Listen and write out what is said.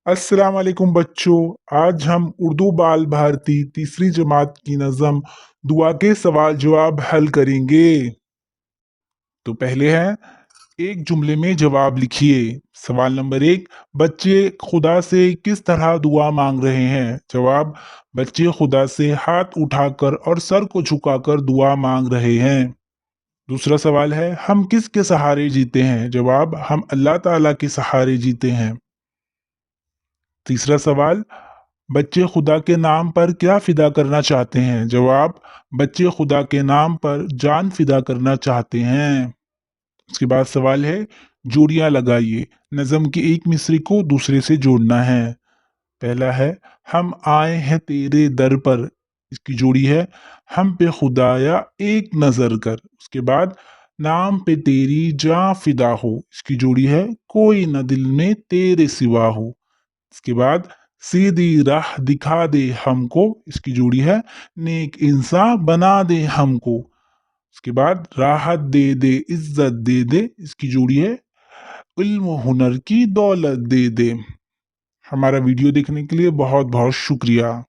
अस्सलाम वालेकुम बच्चों। आज हम उर्दू बाल भारती तीसरी जमात की नज़म दुआ के सवाल जवाब हल करेंगे। तो पहले है, एक जुमले में जवाब लिखिए। सवाल नंबर एक, बच्चे खुदा से किस तरह दुआ मांग रहे हैं? जवाब, बच्चे खुदा से हाथ उठाकर और सर को झुकाकर दुआ मांग रहे हैं। दूसरा सवाल है, हम किसके सहारे जीते हैं? जवाब, हम अल्लाह ताला के सहारे जीते हैं। तीसरा सवाल, बच्चे खुदा के नाम पर क्या फिदा करना चाहते हैं? जवाब, बच्चे खुदा के नाम पर जान फिदा करना चाहते हैं। उसके बाद सवाल है, जोड़ियां लगाइए। नज़म की एक मिसरे को दूसरे से जोड़ना है। पहला है, हम आए हैं तेरे दर पर। इसकी जोड़ी है, हम पे खुदाया एक नजर कर। उसके बाद, नाम पे तेरी जान फिदा हो। इसकी जोड़ी है, कोई न दिल में तेरे सिवा हो। इसके बाद, सीधी राह दिखा दे हमको। इसकी जोड़ी है, नेक इंसान बना दे हमको। उसके बाद, राहत दे दे इज्जत दे दे। इसकी जोड़ी है, इल्म हुनर की दौलत दे दे। हमारा वीडियो देखने के लिए बहुत बहुत शुक्रिया।